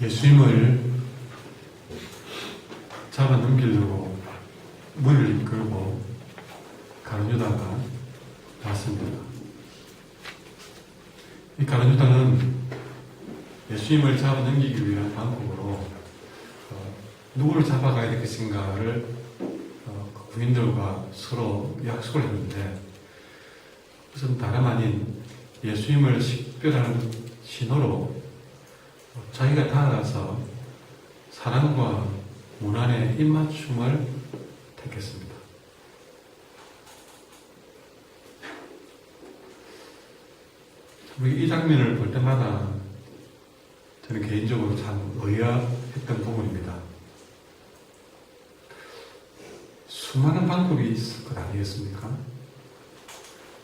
예수님을 잡아넘기려고 문을 이끌고 가룟 유다가 왔습니다. 이 가룟 유다는 예수님을 잡아넘기기 위한 방법으로 누구를 잡아가야 될 것인가를 부인들과 서로 약속을 했는데, 그것은 다름 아닌 예수님을 식별하는 신호로 자기가 다가가서 사랑과 문안의 입맞춤을 택했습니다. 이 장면을 볼 때마다 저는 개인적으로 참 의아했던 부분입니다. 수많은 방법이 있을 것 아니겠습니까?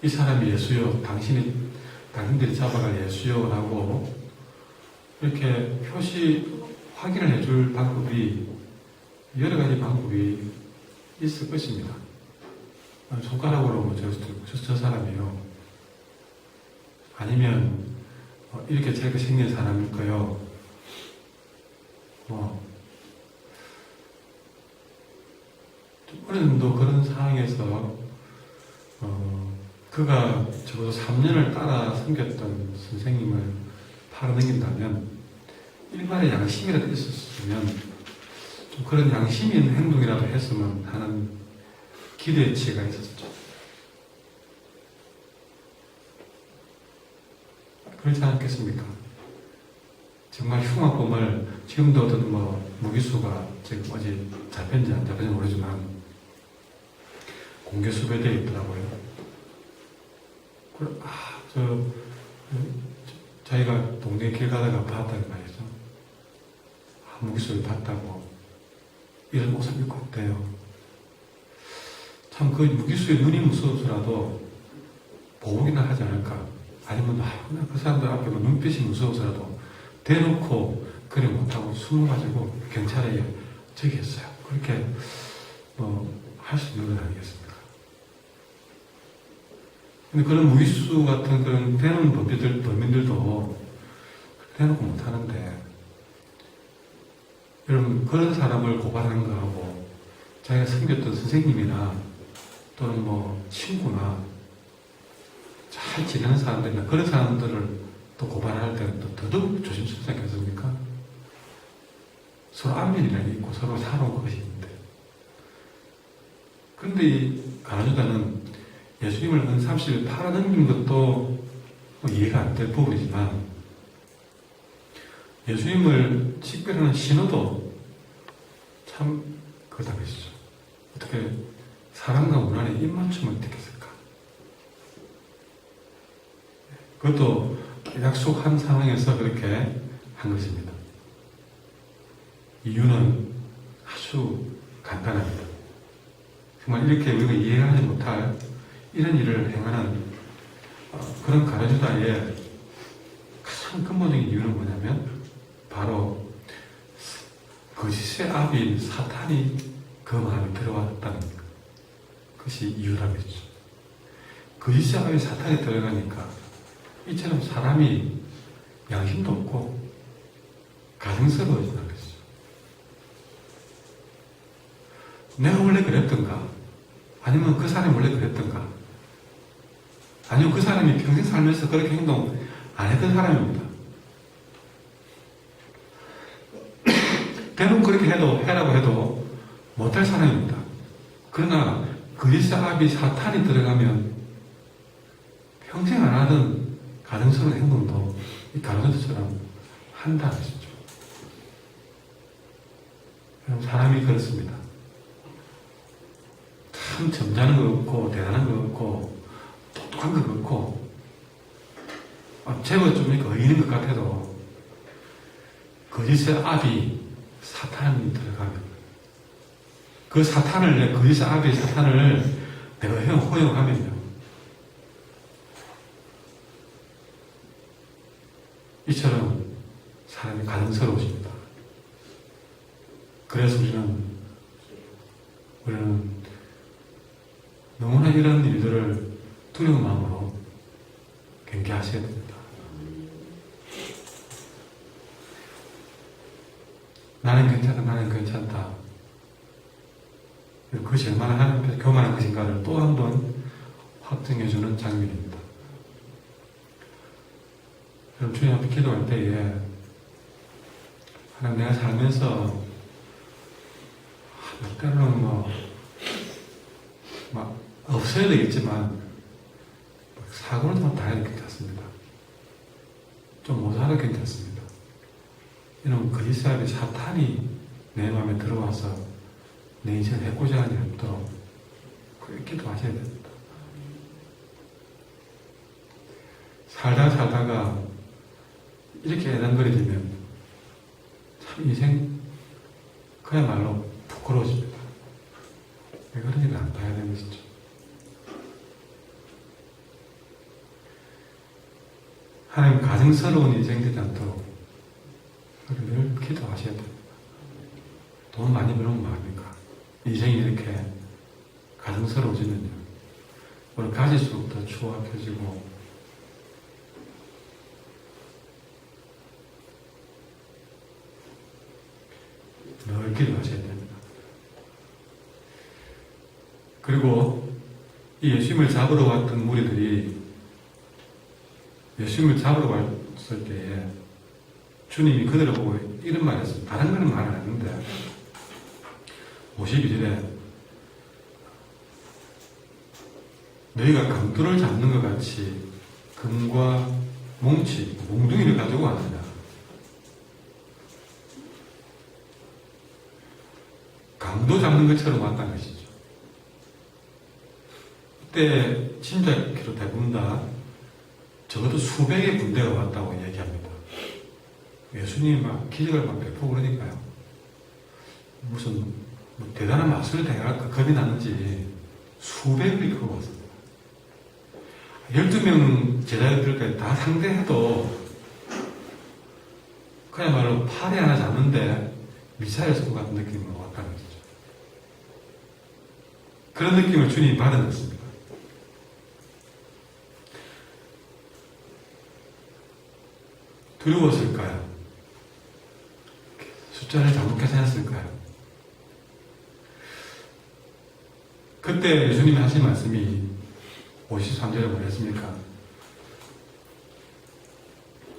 이 사람이 예수요, 당신들이 잡아갈 예수요라고 이렇게 확인을 해줄 방법이, 여러 가지 방법이 있을 것입니다. 손가락으로 저 사람이요, 아니면 이렇게 저렇게 생긴 사람일까요? 어느 정도 그런 상황에서 그가 적어도 3년을 따라 섬겼던 선생님을 팔아넘긴다면 일말의 양심이라도 있었으면 좀 그런 양심 있는 행동이라도 했으면 하는 기대치가 있었죠. 그렇지 않겠습니까? 정말 흉악범을 지금도 어떤 무기수가 지금 어제 잡혔는지 안 잡혔는지 모르지만 공개 수배되어 있더라고요. 자기가 동네 길 가다가 봤다는 말이죠. 무기수를 봤다고 이런 옷을 입고 있대요. 참 그 무기수의 눈이 무서워서라도 보복이나 하지 않을까? 아니면 그 사람들 앞에 눈빛이 무서워서라도 대놓고 그래 못하고 숨어가지고 경찰에 저기 했어요. 그렇게 할 수 있는 건 아니겠습니까? 근데 그런 무기수 같은 그런 대놓은 범인들도 대놓고 못하는데, 여러분, 그런 사람을 고발하는 거하고 자기가 섬겼던 선생님이나 또는 친구나 잘 지내는 사람들이나 그런 사람들을 또 고발할 때는 또 더더욱 조심스럽지 않겠습니까? 서로 안면이라는 게 있고 서로 살아온 것이 있는데, 그런데 이 가룟 유다는 예수님을 은삼실 팔아넘긴 것도 이해가 안 될 부분이지만 예수님을 식별하는 신호도 참 그렇다면서죠. 어떻게 사랑과 문안의 입맞춤을 택했을까? 그것도 약속한 상황에서 그렇게 한 것입니다. 이유는 아주 간단합니다. 정말 이렇게 우리가 이해하지 못할 이런 일을 행하는 그런 가룟 유다의 가장 근본적인 이유는 뭐냐면 바로 거짓의 아비인 사탄이 그 마음에 들어왔다는 것이 이유라고 했죠. 거짓의 아비인 사탄이 들어가니까 이처럼 사람이 양심도 없고 가증스러워진다는 것이죠. 내가 원래 그랬던가? 아니면 그 사람이 원래 그랬던가? 아니면 그 사람이 평생 살면서 그렇게 행동 안 했던 사람입니다. 대부분 그렇게 해라고 해도 못할 사람입니다. 그러나 거짓의 아비 사탄이 들어가면 평생 안 하던 가증스러운 행동도 이 가룟 유다처럼 한다는 것이죠. 사람이 그렇습니다. 참 점잖은 거 없고 대단한 거 없고 똑똑한 거 없고 제법 좀 의인인 것 같아도 거짓의 아비 사탄이 들어가면 그 사탄을, 거짓의 아비 사탄을 내가 허용하면요, 이처럼 사람이 가증스러워집니다. 그래서 우리는 너무나 이런 일들을 두려운 마음으로 경계하셔야 됩니다. 괜찮다, 나는 괜찮다. 그것이 얼마나 하나님 앞에서 교만한 것인가를 또 한 번 확증해주는 장면입니다. 여러분, 주님 앞에 기도할 때에 하나님, 내가 살면서 때로는 막 없어야 되겠지만 사고를 좀 다 해도 괜찮습니다. 좀 못하도 괜찮습니다. 이런 거짓사람이 사탄이 내 마음에 들어와서 내 인생을 해코지 하는 일 없도록 그렇게 기도하셔야 됩니다. 살다가 이렇게 애당거리면 참 인생 그야말로 부끄러워집니다. 왜 그런 일을 안 봐야 되는 것이죠. 하나님, 가증스러운 인생 되지 않도록 늘 기도하셔야 됩니다. 돈 많이 벌면 뭐합니까? 인생이 이렇게 가증스러워지면요, 오늘 가질수록 더 추악해지고 늘 기도하셔야 됩니다. 그리고 이 예수님을 잡으러 왔던 무리들이 예수님을 잡으러 왔을 때에 주님이 그들을 보고 이런 말을 했어요. 다른 거는 말 안 했는데 52절에 너희가 강도를 잡는 것 같이 금과 몽치, 몽둥이를 가지고 왔느냐. 강도 잡는 것처럼 왔다는 것이죠. 그때 짐작기로 대부분 다 적어도 수백의 군대가 왔다고 얘기합니다. 예수님이 막 기적을 막 베푸고 그러니까요. 무슨 대단한 마술을 당할까 겁이 나는지 수백이 끌고 왔습니다. 12명 제자들까지 다 상대해도 그야말로 팔에 하나 잡는데 미사일 쏜 같은 느낌으로 왔다는 것이죠. 그런 느낌을 주님이 받아냈습니다. 두려웠을까요? 숫자를 잘못 계산했을까요? 그때 예수님이 하신 말씀이 53절에 뭐랬습니까?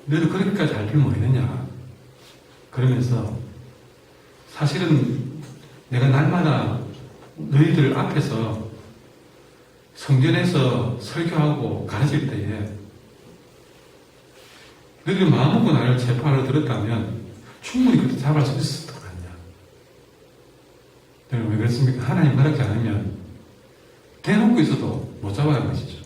너희들 그렇게까지 알 줄 모르느냐? 그러면서 사실은 내가 날마다 너희들 앞에서 성전에서 설교하고 가르칠 때에 너희들이 마음먹고 나를 체포하려 들었다면 충분히 그때 잡을 수 있었을 것 같냐? 여러분, 왜 그렇습니까? 하나님 허락지 않으면 대놓고 있어도 못 잡아야 하는 것이죠.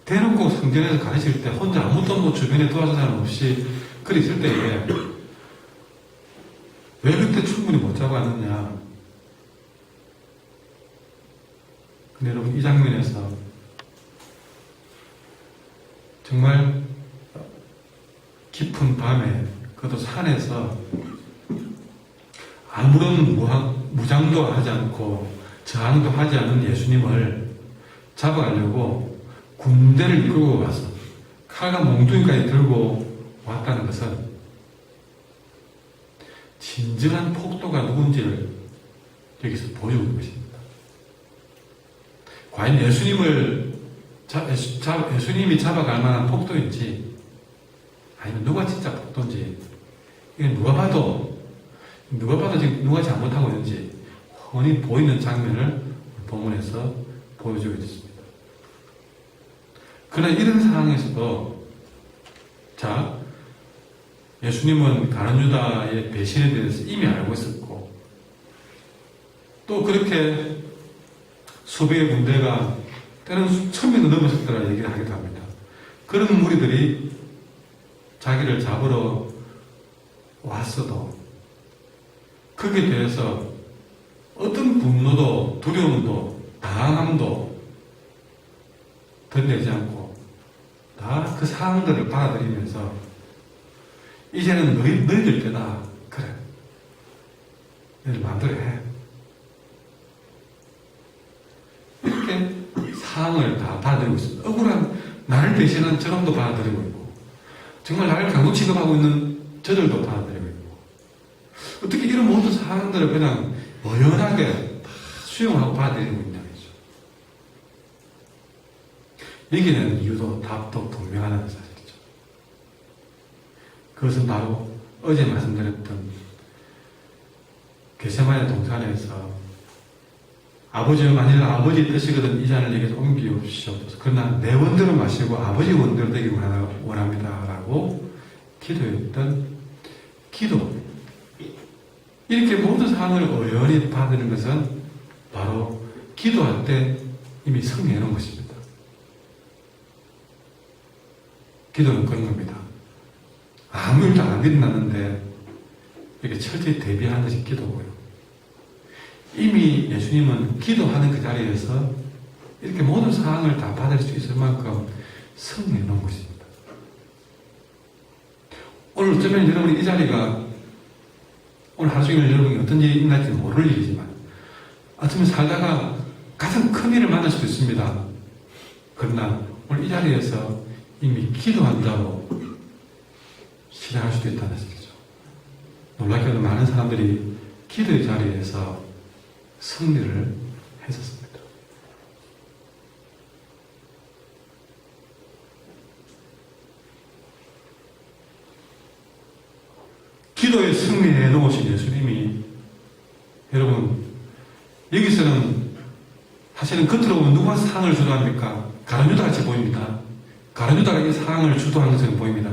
대놓고 성전에서 가르칠 때 혼자 아무도 주변에 도와줄 사람 없이 그리 있을 때에 왜 그때 충분히 못 잡았느냐? 근데 여러분, 이 장면에서 정말 깊은 밤에 그것도 산에서 아무런 무장도 하지 않고 저항도 하지 않은 예수님을 잡아가려고 군대를 이끌고 와서 칼과 몽둥이까지 들고 왔다는 것은 진정한 폭도가 누군지를 여기서 보여주고 있는 것입니다. 과연 예수님이 잡아갈 만한 폭도인지 아니면 누가 진짜 폭도인지 이건 누가 봐도 지금 누가 잘못하고 있는지 훤히 보이는 장면을 본문에서 보여주고 있습니다. 그러나 이런 상황에서도 예수님은 가룟 유다의 배신에 대해서 이미 알고 있었고 또 그렇게 수백의 군대가 때는 수천 명도 넘었을 거라 얘기를 하기도 합니다. 그런 무리들이 자기를 잡으러 왔어도 거기에 대해서 어떤 분노도 두려움도 당함도 드러내지 않고 다 그 상황들을 받아들이면서 이제는 너희들 때다. 그래. 너희들 마음대로 해. 이렇게 상황을 다 받아들이고 있습니다. 억울한 나를 대신한 저놈도 받아들이고 있고 정말 나를 강도 취급하고 있는 저들도 받아들이고 있고, 어떻게 이런 모든 사항들을 그냥 어연하게 다 수용하고 받아들이고 있냐, 그죠. 여기는 이유도 답도 분명하다는 사실이죠. 그것은 바로 어제 말씀드렸던 겟세마네 동산에서 아버지여, 만일 아버지 뜻이거든 이 잔을 내게서 옮기옵시옵소서. 그러나 내 원대로 마시고 아버지 원대로 되기를 원합니다 라고 기도했던 기도, 이렇게 모든 상황을 어연히 받는 것은 바로 기도할 때 이미 승리해 놓은 것입니다. 기도는 그런 겁니다. 아무 일도 안 일어났는데 이렇게 철저히 대비하는 것이 기도고요. 이미 예수님은 기도하는 그 자리에서 이렇게 모든 상황을 다 받을 수 있을 만큼 승리해 놓은 것입니다. 오늘 어쩌면 여러분이 이 자리가 오늘 하루 종일 여러분이 어떤 일이 있날지 모를 일이지만 어쩌면 살다가 가장 큰 일을 만날 수도 있습니다. 그러나 오늘 이 자리에서 이미 기도한다고 시작할 수도 있다는 것이죠. 놀랍게도 많은 사람들이 기도의 자리에서 승리를 했었습니다. 기도에 승리해 놓으신 예수님이, 여러분, 여기서는 사실은 겉으로 보면 누가 상을 주도합니까? 가룟유다 같이 보입니다. 가룟유다가 이 상을 주도하는 것처럼 보입니다.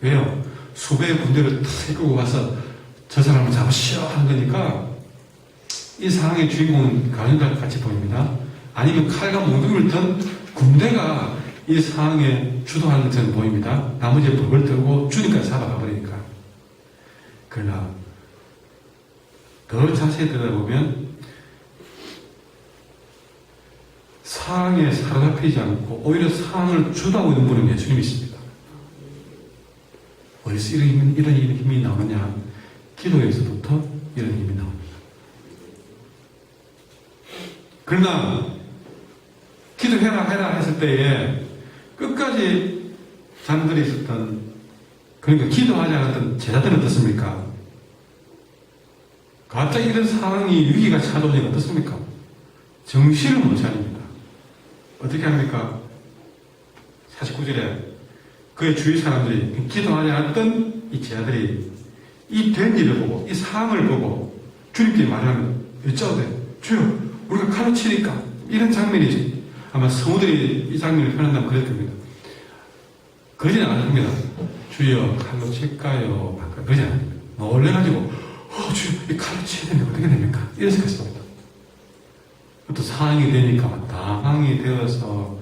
왜요? 수배의 군대를 탁 이끌고 가서 저 사람을 잡으시오 한 거니까 이 상황의 주인공은 가룟유다 같이 보입니다. 아니면 칼과 몽둥이를 든 군대가 이 상황에 주도하는 것처럼 보입니다. 나머지 벌벌 떨고 주님까지 잡아가 버리니까. 그러나 더 자세히 들여다보면 상황에 사로잡히지 않고 오히려 상황을 주도하고 있는 분은 예수님이십니다. 어디서 이런 힘이 나오느냐? 기도에서부터 이런 힘이 나옵니다. 그러나 기도해라 했을 때에 끝까지 잠들이 있었던, 그러니까 기도하지 않았던 제자들은 어떻습니까? 갑자기 이런 상황이, 위기가 찾아오니까 어떻습니까? 정신을 못 차립니다. 어떻게 합니까? 49절에 그의 주위 사람들이, 기도하지 않았던 이 제자들이 이 된 일을 보고, 이 상황을 보고 주님께 말하면 여쭤오되, 주여 우리가 칼로 치니까, 이런 장면이지. 아마 성우들이 이 장면을 표현한다면 그럴 겁니다. 그러지는 않을 겁니다. 주여 칼로 칠까요? 그러지 않습니다. 놀래가지고 주여 이 칼로 치야 되는데 어떻게 됩니까? 이랬을 것입니다. 또 상황이 되니까 당황이 되어서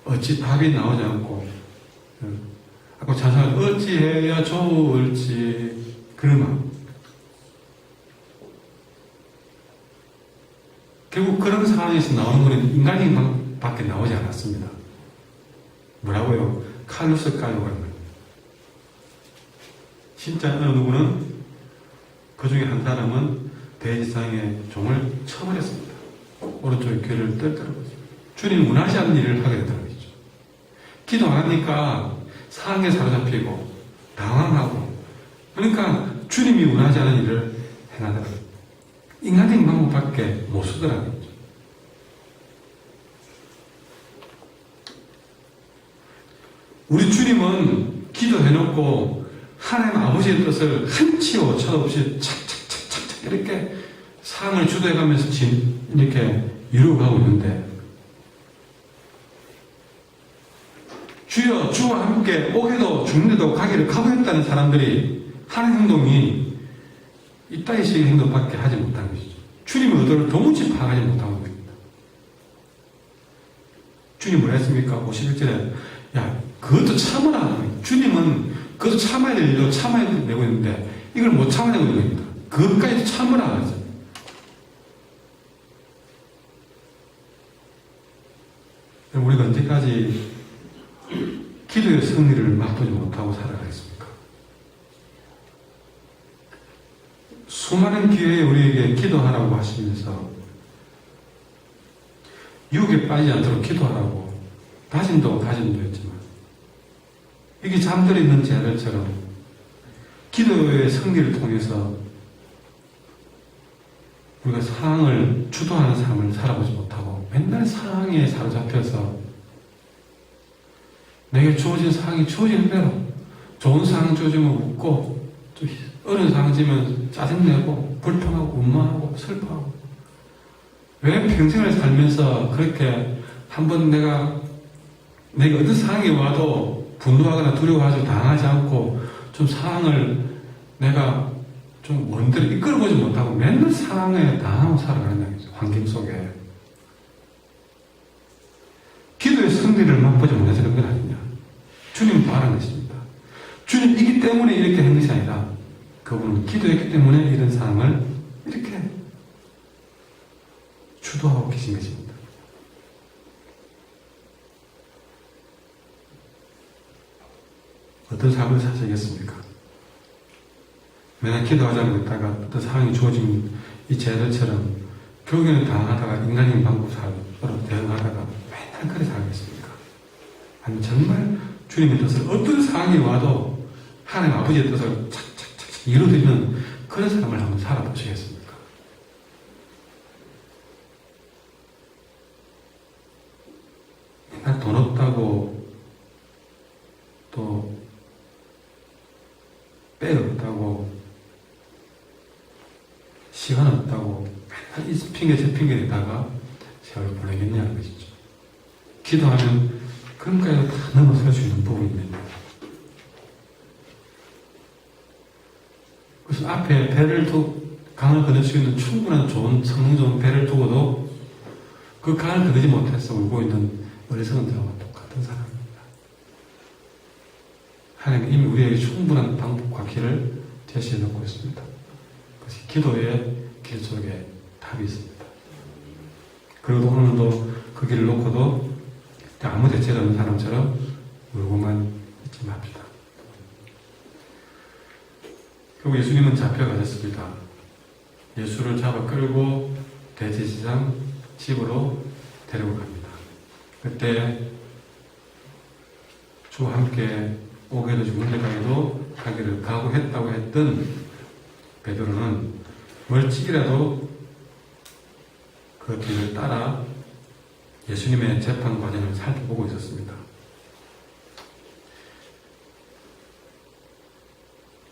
어찌 답이 나오지 않고, 아까 찬송할 어찌해야 좋을지, 그런 마음. 결국 그런 상황에서 나오는 것은 인간이 밖에 나오지 않았습니다. 뭐라고요? 칼로 쓸까요? 그런 거예요. 진짜 어느 누구는, 그 중에 한 사람은 대지상에 종을 쳐버렸습니다. 오른쪽 귀를 떨더라고요. 주님 원하지 않는 일을 하게 되더라고요. 기도 안 하니까 상황에 사로잡히고 당황하고, 그러니까 주님이 원하지 않는 일을 행하더라고요. 인간적인 방법밖에 못 쓰더라고요. 우리 주님은 기도해놓고 하나님 아버지의 뜻을 한치오 쳐없이 착착착착 이렇게 상을 주도해가면서 이렇게 이루어가고 있는데, 주여 주와 함께 오게도 죽는데도 가기를 각오했다는 사람들이 하는 행동이 이따위 식의 행동밖에 하지 못한 것이죠. 주님의 의도를 도무지 파악하지 못한 겁니다. 주님 뭐라 했습니까? 51절에 야 그것도 참으라. 주님은 그것도 참아야 될 일로 참아내고 있는데 이걸 못 참아내고 있는 겁니다. 그것까지 참으라. 우리가 언제까지 기도의 승리를 맛보지 못하고 살아가겠습니까? 수많은 기회에 우리에게 기도하라고 하시면서 유혹에 빠지지 않도록 기도하라고 다짐도 했지만 이게 잠들어 있는 쟤들처럼 기도의 승리를 통해서 우리가 상황을 주도하는 삶을 살아보지 못하고 맨날 상황에 사로잡혀서 내게 주어진 상황이 주어지는 대로 좋은 상황 주어지면 웃고 또 어려운 상황 지면 짜증내고 불평하고 원망하고 슬퍼하고 왜 평생을 살면서 그렇게 한번 내가 어떤 상황에 와도 분노하거나 두려워하지 당하지 않고 좀 상황을 내가 좀 원대로 이끌어보지 못하고 맨날 상황에 당하고 살아가는 거죠. 환경 속에. 기도의 승리를 맛보지 못해서 그런 건 아니냐. 주님 바라는 것입니다. 주님이기 때문에 이렇게 한 것이 아니라 그분은 기도했기 때문에 이런 상황을 이렇게 주도하고 계신 것입니다. 어떤 삶을 사시겠습니까? 맨날 기도하지 않고 있다가 어떤 상황이 주어진 이 제자들처럼 결국에는 당하다가 인간적인 방법으로 대응하다가 맨날 그래 살겠습니까? 아니면 정말 주님의 뜻을 어떤 상황이 와도 하나님 아버지의 뜻을 착착착 이루어지는 그런 삶을 한번 살아보시겠습니까? 맨날 돈 없다고 또 뺄 없다고 시간 없다고 맨날 이 핑계 저 핑계 대다가 세월을 보내겠냐는 것이죠. 기도하면 그런까지도 다 넘어설 수 있는 부분입니다. 그래서 앞에 배를 강을 건널 수 있는 충분한 좋은 성능 좋은 배를 두고도 그 강을 건너지 못해서 울고 있는 어리석은 자와 똑같은 사람입니다. 하나님은 이미 우리에게 충분한 방법과 길을 제시해 놓고 있습니다. 그것이 기도의 길 속에 답이 있습니다. 그리고 오늘도 그 길을 놓고도 아무 대책 없는 사람처럼 울고만 있지 맙시다. 결국 예수님은 잡혀가셨습니다. 예수를 잡아 끌고 대제사장 집으로 데리고 갑니다. 그때 주와 함께 오게도 죽는 데까지도 가기를 각오했다고 했던 베드로는 멀찍이라도 그 뒤를 따라 예수님의 재판 과정을 살펴보고 있었습니다.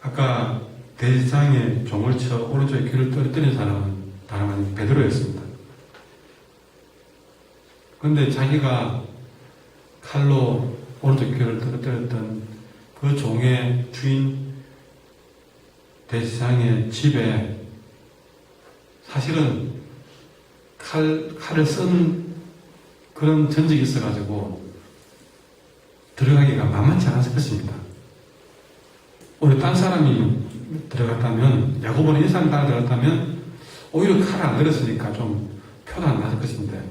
아까 대제사장의 종을 쳐 오른쪽에 귀를 떨어뜨린 사람은 다름 아닌 베드로였습니다. 그런데 자기가 칼로 오른쪽 귀를 떨어뜨렸던 그 종의 주인 대제사장의 집에 사실은 칼을 쓴 그런 전적이 있어가지고 들어가기가 만만치 않았을 것입니다. 오히려 딴 사람이 들어갔다면, 야고보는 인사를 따라 들어갔다면 오히려 칼을 안 들었으니까 좀 표가 안 났을 것인데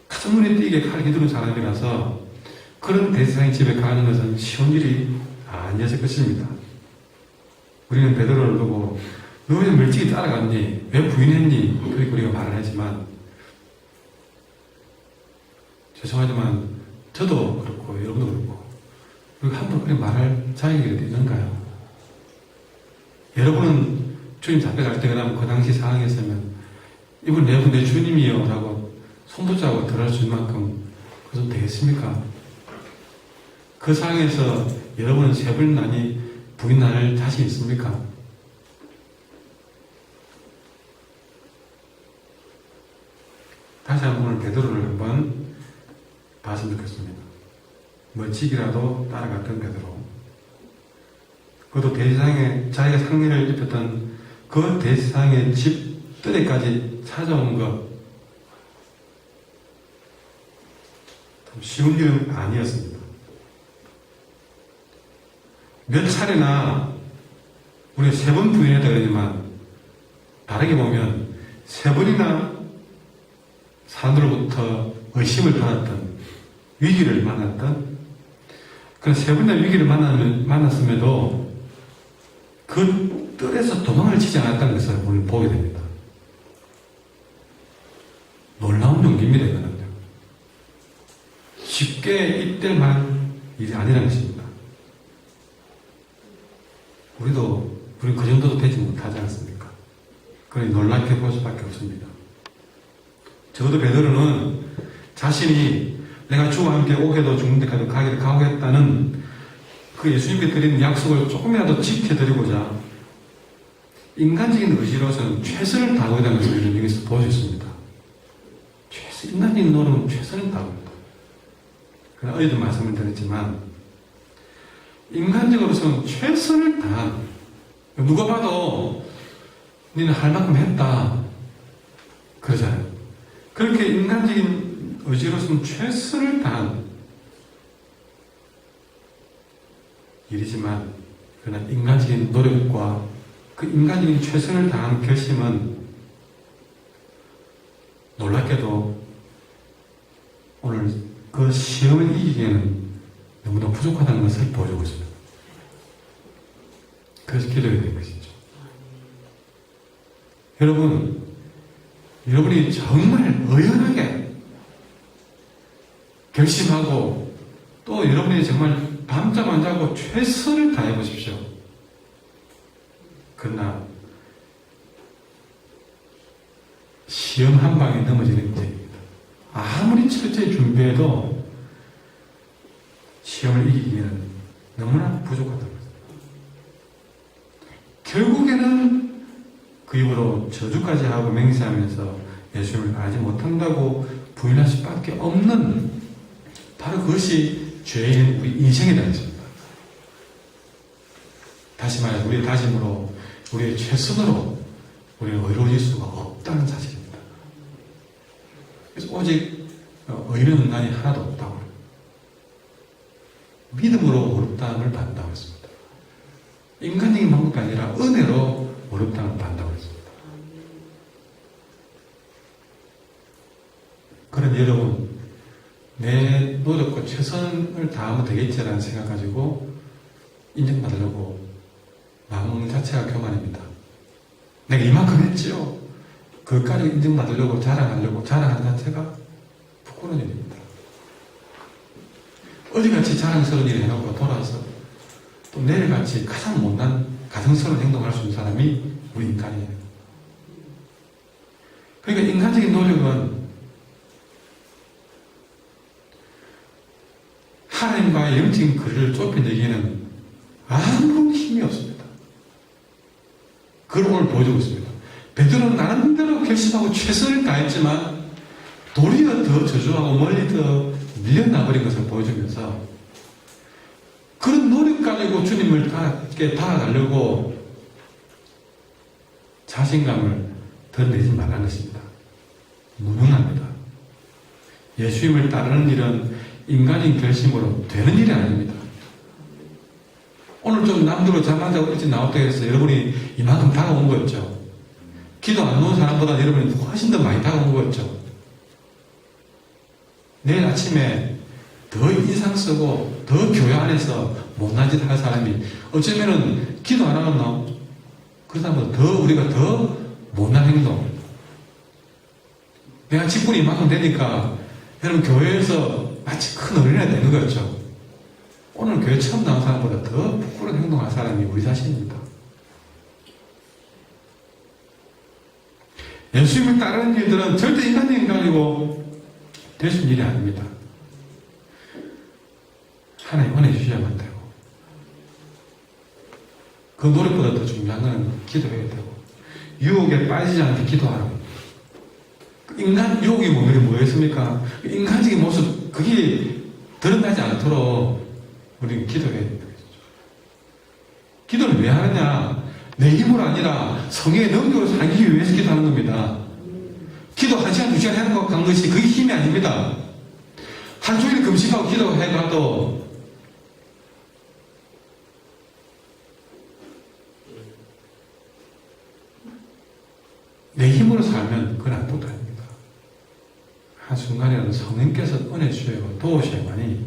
가장 눈에 띄게 칼을 휘두른 사람이라서 그런 대제사장의 집에 가는 것은 쉬운 일이 아니었을 것입니다. 우리는 베드로를 보고 너 왜 멀찍이 따라갔니? 왜 부인했니? 그렇게 우리가 말을 하지만 죄송하지만 저도 그렇고 여러분도 그렇고 우리가 함부로 그렇게 말할 자격이 있는가요? 여러분은 주님 잡혀갈 때 그 당시 상황이었으면 이분 내 주님이요 라고 손붙잡고 들어갈 수 있는 만큼 그것은 되겠습니까? 그 상황에서 여러분은 세 분이나니 부인할 자신 있습니까? 다시 한번 오늘 베드로를 한번 봤으면 좋겠습니다. 멀찍이라도 따라갔던 베드로. 그것도 대제사장의 자기가 상례를 입혔던 그 대제사장의 집 뜰에까지 찾아온 것 쉬운 일은 아니었습니다. 몇 차례나 우리가 3번 부인했다 그러지만 다르게 보면 3번이나 사람들로부터 의심을 받았던 위기를 만났던 그런 3번이나 위기를 만났음에도 그 뜰에서 도망을 치지 않았다는 것을 오늘 보게 됩니다. 놀라운 용기입니다. 이거는요. 쉽게 이끌 만한 일이 아니라는 것입니다. 그러니 놀랍게 볼 수밖에 없습니다. 적어도 베드로는 자신이 내가 주와 함께 오게도 죽는 데까지 가기를 각오했다는 그 예수님께 드린 약속을 조금이라도 지켜드리고자 인간적인 의지로서는 최선을 다하고 있다는 것을 우리는 여기서 볼 수 있습니다. 인간적인 노력은 최선을 다하고 있다. 그러나 어제도 말씀을 드렸지만 인간적으로서는 최선을 다한, 누가 봐도 너는 할 만큼 했다 그러잖아요. 그렇게 인간적인 의지로서는 최선을 다한 일이지만, 그러나 인간적인 노력과 그 인간적인 최선을 다한 결심은 놀랍게도 오늘 그 시험을 이기기에는 너무나 부족하다는 것을 보여주고 있습니다. 그래서 기도해야 되는 것이죠. 여러분이 정말 의연하게 결심하고 또 여러분이 정말 밤잠 안 자고 최선을 다해 보십시오. 그러나 시험 한 방에 넘어지는 문제입니다. 아무리 철저히 준비해도 시험을 이기기에는 너무나 부족하다는 것입니다. 결국에는 그 입으로 저주까지 하고 맹세하면서 예수님을 알지 못한다고 부인할 수밖에 없는, 바로 그것이 죄인 우리 인생이라는 것입니다. 다시 말해서 우리의 다짐으로, 우리의 최선으로 우리는 의로워질 수가 없다는 사실입니다. 그래서 오직 의로운 인간이 하나도 없다고, 믿음으로 어렵다함을 받는다고 했습니다. 인간적인 방법이 아니라 은혜로 어렵다함을 받는다고 했습니다. 그런 여러분, 내 노력과 최선을 다하면 되겠지라는 생각 가지고 인정받으려고 마음먹는 자체가 교만입니다. 내가 이만큼 했지요. 그것까지 인정받으려고 자랑하는 자체가 부끄러운 일입니다. 어제같이 자랑스러운 일을 해놓고 돌아서 또 내일같이 가장 못난 가증스러운 행동을 할 수 있는 사람이 우리 인간이에요. 그러니까 인간적인 노력은 하나님과의 영적인 거리를 좁혀내기에는 아무런 힘이 없습니다. 그걸 오늘 보여주고 있습니다. 베드로는 나름대로 결심하고 최선을 다했지만 도리어 더 저주하고 멀리 더 밀려나버린 것을 보여주면서 그런 노력 가지고 주님을 다가가려고 자신감을 드러내지 말라는 것입니다. 무능합니다. 예수님을 따르는 일은 인간인 결심으로 되는 일이 아닙니다. 오늘 좀 남들로 잠안 자고 일찍 나왔다고 해서 여러분이 이만큼 다가온 거였죠. 기도 안 놓은 사람보다 여러분이 훨씬 더 많이 다가온 거였죠. 내일 아침에 더 인상 쓰고 더 교회 안에서 못난 짓 할 사람이 어쩌면은 기도 안 하겠나? 그러다 보면 우리가 더 못난 행동. 내가 직분이 이만큼 되니까 여러분 교회에서 마치 큰 어린애가 되는 거였죠. 오늘 교회 처음 나온 사람보다 더 부끄러운 행동할 사람이 우리 자신입니다. 예수님을 따르는 일들은 절대 인간적인 가지고 될 수 있는 일이 아닙니다. 하나님 은혜 주셔야만 되고, 그 노력보다 더 중요한 건 기도해야 되고, 유혹에 빠지지 않게 기도하라고. 인간 유혹이 뭐였습니까? 인간적인 모습, 그게 드러나지 않도록 우리는 기도해야 된다. 기도를 왜 하느냐? 내 힘으로 아니라 성령의 능력으로 살기 위해서 기도하는 겁니다. 기도 1시간, 2시간 하는 것 간 것이 그게 힘이 아닙니다. 한 주일 금식하고 기도해가도 내 힘으로 살면 그건 아무것도 아닙니다. 한순간이라도 성령께서 은혜 주시고 도우셔야만이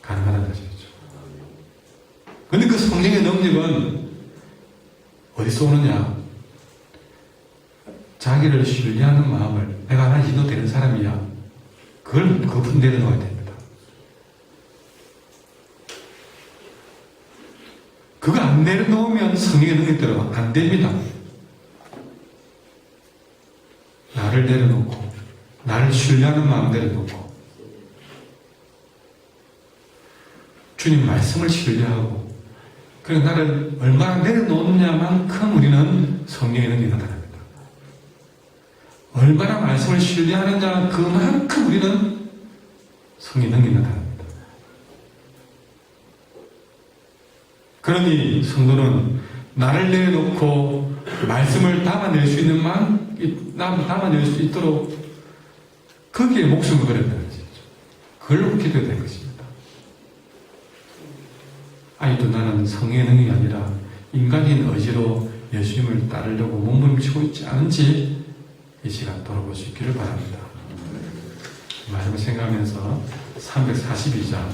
가능하다는 것이죠. 그런데 그 성령의 능력은 어디서 오느냐? 자기를 신뢰하는 마음을, 내가 하나님 인도되는 사람이야, 그분 내려놓아야 됩니다. 그거 안 내려놓으면 성령의 능력대로 안 됩니다. 나를 내려놓고 나를 신뢰하는 마음 내려놓고 주님 말씀을 신뢰하고 그리고 나를 얼마나 내려놓느냐만큼 우리는 성령의 능력이 나타납니다. 얼마나 말씀을 신뢰하느냐 그만큼 우리는 성령의 능력이 나타납니다. 그러니 성도는 나를 내려놓고 말씀을 담아낼 수 있는 담아낼 수 있도록 거기에 목숨을 걸어야 되는 것이죠. 그걸로 기도해야 되는 것입니다. 아직도 나는 성령의 능력이 아니라 인간인 의지로 예수님을 따르려고 몸부림치고 있지 않은지 이 시간 돌아볼 수 있기를 바랍니다. 말씀을 생각하면서 342장